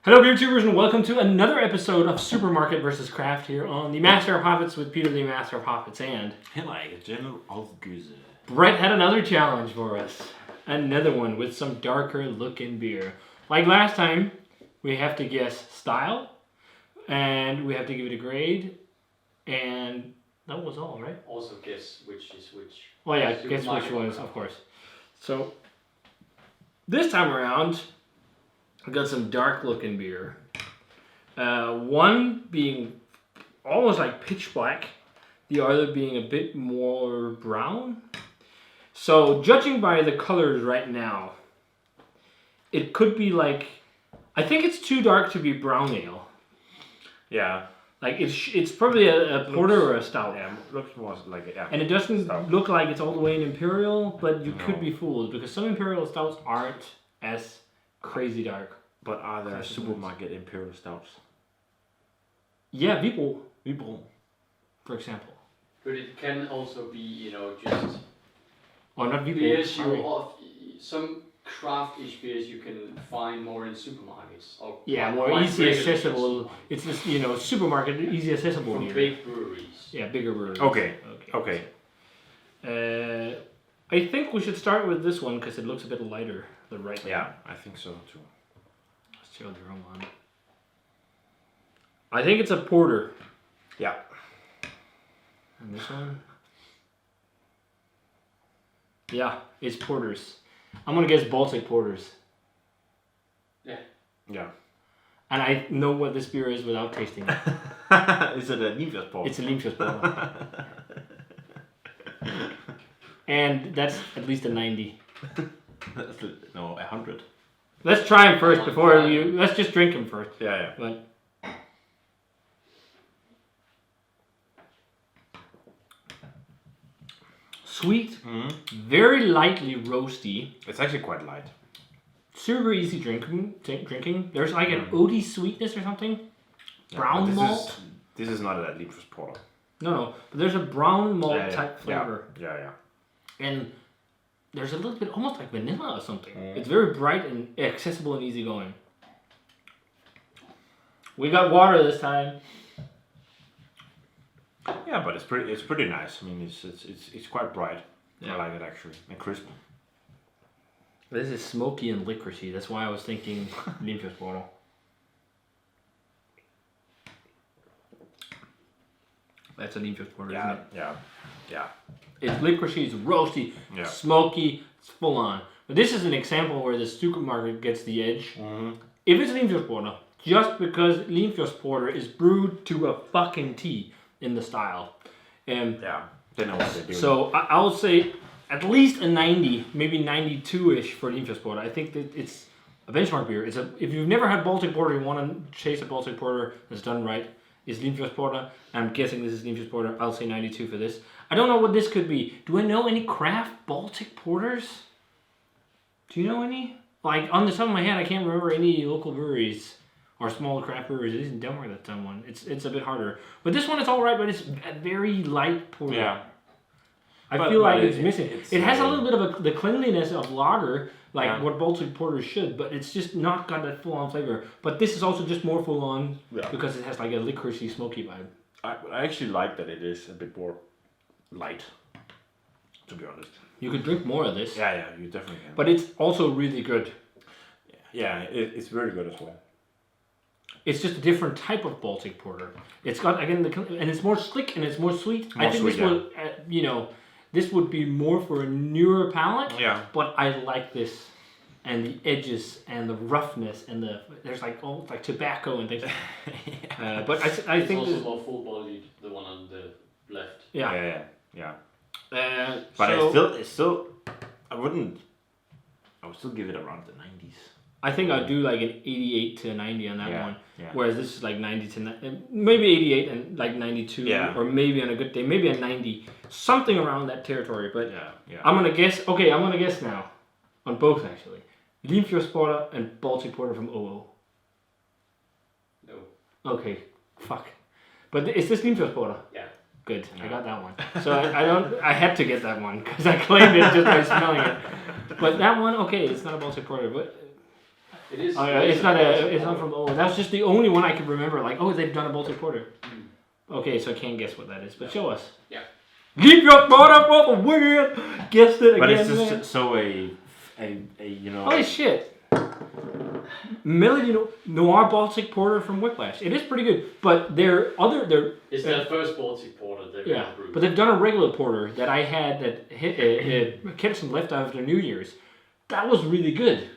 Hello, beer tubers, and welcome to another episode of Supermarket vs. Craft here on the Master of Hobbits with Peter, the Master of Hobbits, and Henrik, General of Güse. Brett had another challenge for us. Another one with some darker looking beer. Like last time, we have to guess style, and we have to give it a grade, and that was all, right? Also guess which is which. Well, yeah, guess which ones, of course. So, this time around, I got some dark looking beer. One being almost like pitch black, the other being a bit more brown. So judging by the colors right now, it could be like, I think it's too dark to be brown ale. Yeah. Like it's probably a porter or a stout. Yeah, looks more like it. Yeah. And it doesn't Stout. look like it's all the way in imperial, but you could No. be fooled because some imperial stouts aren't as crazy dark. But are there Classic supermarket imperial stouts? Yeah, people, for example. But it can also be, just Or not people. beers sorry. some craft-ish beers you can find more in supermarkets. Or Yeah, more quite easy regularly in accessible. supermarkets. It's just, supermarket, easy accessible From beer. big breweries. Yeah, bigger breweries. Okay. I think we should start with this one because it looks a bit lighter. The right one. Yeah, I think so too. Let's show the wrong one. I think it's a porter. Yeah. And this one? Yeah, it's porters. I'm gonna guess Baltic porters. Yeah. And I know what this beer is without tasting it. Is it a Limfjordsport? It's a Limfjordsport. And that's at least a 90. No, 100. Let's try them first before let's just drink them first. Yeah. But sweet, very lightly roasty, It's actually quite light. super easy drinking. There's like an oaty sweetness or something. Yeah, Brown but malt. This is not a Limfjordsport. No, but there's a brown malt type flavor. Yeah. And there's a little bit almost like vanilla or something. It's very bright and accessible and easygoing. We got water this time. Yeah, but it's pretty nice. I mean, it's quite bright. Yeah. I like it actually, and crisp. This is smoky and licoricey. That's why I was thinking Limfjordsport. That's a Limfjordsport, isn't it? Yeah. It's licoricey, it's roasty, Yeah. smoky, it's full on. But this is an example where the supermarket gets the edge. Mm-hmm. If it's Limfjordsport, just because Limfjordsport is brewed to a fucking T in the style. Yeah. They know what they're doing. So I would say at least a 90, maybe 92-ish for Limfjordsport. I think that it's a benchmark beer. If you've never had Baltic Porter, you want to chase a Baltic Porter that's done right, is Limfjordsport. I'm guessing this is Limfjordsport. I'll say 92 for this. I don't know what this could be. Do I know any craft Baltic Porters? Do you know any? Like, on the top of my head, I can't remember any local breweries or small craft breweries. It is in Denmark that's done one. It's a bit harder. But this one is all right, but it's a very light porter. Yeah. I feel like it's missing. it's, It has a little bit of the cleanliness of lager, like Yeah. what Baltic Porters should, but it's just not got that full-on flavor. But this is also just more full-on because it has like a licoricey, smoky vibe. I actually like that it is a bit more light, to be honest. You could drink more of this. Yeah, you definitely can. But it's also really good. Yeah, it's very good as well. It's just a different type of Baltic Porter. It's got, again, and it's more slick and it's more sweet. More I think sweet, this will, this would be more for a newer palate. Yeah. But I like this. And the edges and the roughness and there's like tobacco and things. But I It's think also this, more full-bodied, the one on the left. yeah. But So it's still, I would still give it around the 90s. I think I'd do like an 88 to 90 on that one. Yeah. Whereas this is like 90 to maybe 88 and like 92, Yeah. or maybe on a good day, maybe a 90, something around that territory. But Yeah. I'm gonna guess. Okay, I'm gonna guess now, on both actually, Limfjordsport and Baltic Porter from OO. No. Okay, fuck. But is this Limfjordsport? Yeah. Good, I got that one. So I had to get that one because I claimed it just by smelling it. But that one, okay, it's not a Baltic Porter, but It is. Oh, yeah, it's not from Owen. That's just the only one I could remember. Like, oh, they've done a Baltic Porter. Okay, so I can't guess what that is, but show us. Yeah. Keep your butt for the win. Guessed it again. But it's man. just so a you know. Holy shit. Melody Noir Baltic Porter from Whiplash. It is pretty good, but they're It's their first Baltic porter they've ever brewed. but they've done a regular porter that I had that kept some left after New Year's. That was really good.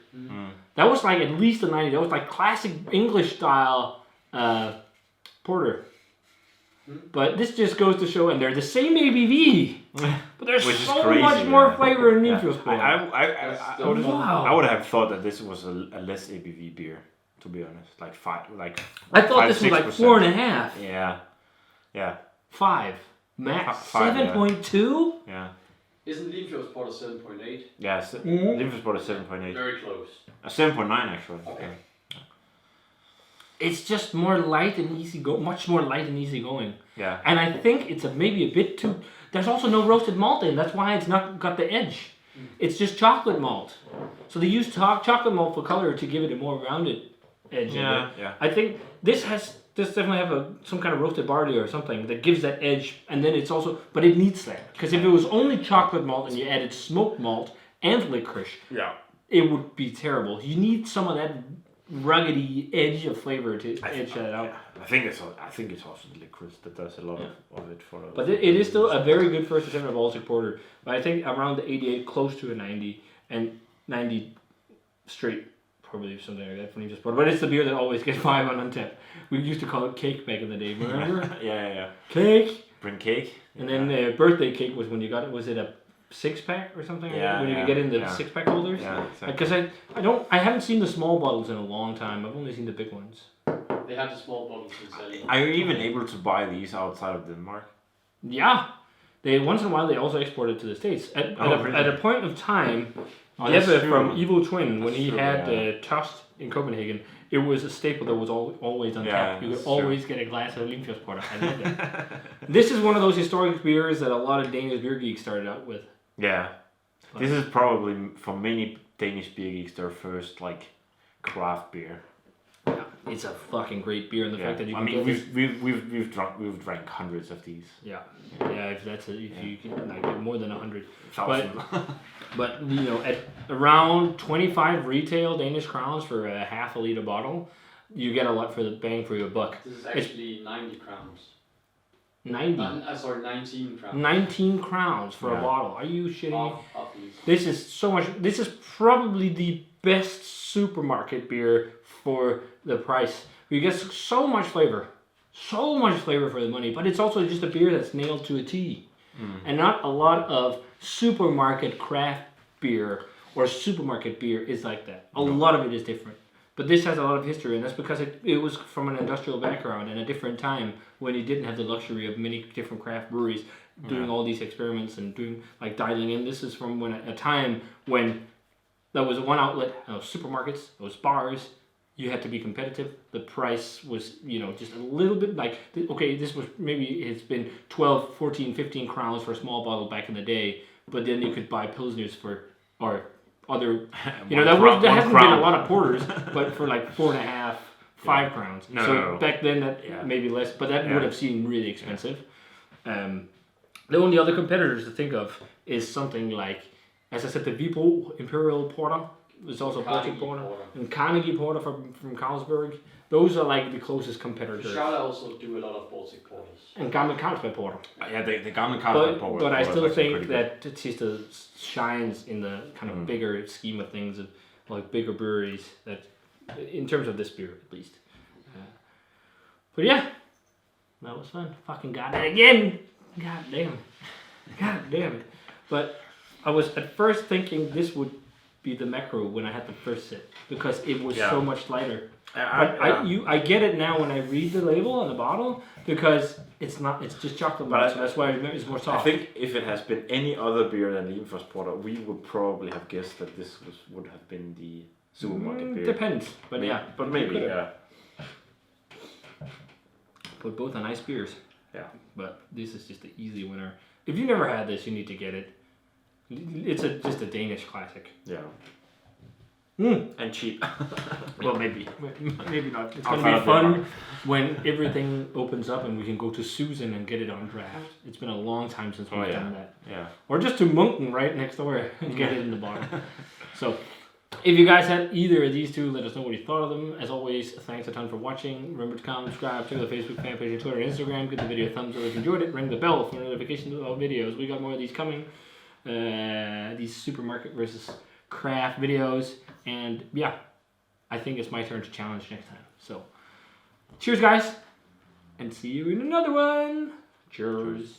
That was like at least a 90. That was like classic English style porter. But this just goes to show, and they're the same ABV, but there's so crazy, much more flavor in Infuse Porter. I would have thought that this was a less ABV beer, to be honest. Like I thought this was like 4.5. Yeah. 5. Max. 5, 7.2? Yeah. Isn't Limfjord's porter 7.8? Yeah, Limfjord's Porter 7.8. Very close. 7.9 actually. Okay. It's just more light and easy much more light and easy going. Yeah. And I think it's maybe a bit too. There's also no roasted malt in. That's why it's not got the edge. It's just chocolate malt. So they use chocolate malt for color to give it a more rounded edge. Yeah. I think this definitely have some kind of roasted barley or something that gives that edge. And then it's also, but it needs that, because if it was only chocolate malt and you added smoked malt and licorice, it would be terrible. You need some of that ruggedy edge of flavor to edge that out. I think it's also the licorice that does a lot of it for us. But it is still a very good first attempt at Baltic Porter. But I think around the 88, close to a 90, and 90 straight, probably something like that for Infuse Porter. But it's the beer that always gets 5 on Untappd. We used to call it cake back in the day, remember? Yeah. Cake! Bring cake. And then birthday cake was when you got it, was it a 6-pack or something? Yeah, when you could get in the 6-pack holders? Yeah, exactly. Because I haven't seen the small bottles in a long time. I've only seen the big ones. They have the small bottles in selling. Are you even able to buy these outside of Denmark? Yeah. They once in a while they also export it to the States. At a point of time, Jeppe from Evil Twin, when he true, had Toast in Copenhagen, it was a staple that was always on tap. You could always get a glass of Limfjords Porter. I love that. This is one of those historic beers that a lot of Danish beer geeks started out with. Yeah. This is probably, for many Danish beer geeks, their first, craft beer. Yeah, it's a fucking great beer, and the fact that you can get we've drank hundreds of these. Yeah, if you can more than 100. 1,000. But at around 25 retail Danish crowns for a half a liter bottle, you get a lot for the bang for your buck. This is actually 90 crowns. 90. 19 crowns. 19 crowns for a bottle. Are you shitting me? Off these. This is so much. This is probably the best supermarket beer for the price. You get so much flavor for the money. But it's also just a beer that's nailed to a T. And not a lot of supermarket craft beer or supermarket beer is like that. A lot of it is different. But this has a lot of history, and that's because it was from an industrial background and a different time when you didn't have the luxury of many different craft breweries doing all these experiments and doing dialing in. This is from a time when there was one outlet, supermarkets, there was bars. You had to be competitive. The price was, just a little bit this was maybe it's been 12, 14, 15 crowns for a small bottle back in the day, but then you could buy Pilsners or other, there hasn't been a lot of porters, but for 4.5, 5 crowns. Back then that maybe less, but that would have seemed really expensive. The only other competitors to think of is something like, as I said, the Vibo Imperial Porter. There's also Baltic Porter and Carnegie Porter from Carlsberg. Those are the closest competitors. Charlotte also do a lot of Baltic porters. And Gamle Carlsberg Porter. Yeah, the Gamle Carlsberg Porter. But I still think that Thisted shines in the kind of bigger scheme of things, bigger breweries, that in terms of this beer at least. But yeah, that was fun. Fucking got it again. God damn it. But I was at first thinking this would be the macro when I had the first sip, because it was so much lighter. I get it now when I read the label on the bottle, because it's just chocolate malt, so that's why it's more soft. I think if it has been any other beer than the Limfjords Porter, we would probably have guessed that this would have been the supermarket beer. Depends, but But maybe, But both are nice beers. Yeah. But this is just the easy winner. If you never had this, you need to get it. It's just a Danish classic. Yeah. and cheap. Well, maybe not. It's I'll gonna be find out fun when everything opens up and we can go to Susan and get it on draft. It's been a long time since we've done that. Yeah. Or just to Moncton right next door and get it in the bottle. So, if you guys had either of these two, let us know what you thought of them. As always, thanks a ton for watching. Remember to comment, subscribe to the Facebook fan page, and Twitter, and Instagram. Give the video a thumbs up if you enjoyed it. Ring the bell for notifications of videos. We got more of these coming. These supermarket versus craft videos. And yeah, I think it's my turn to challenge next time. So, cheers, guys. And see you in another one. Cheers.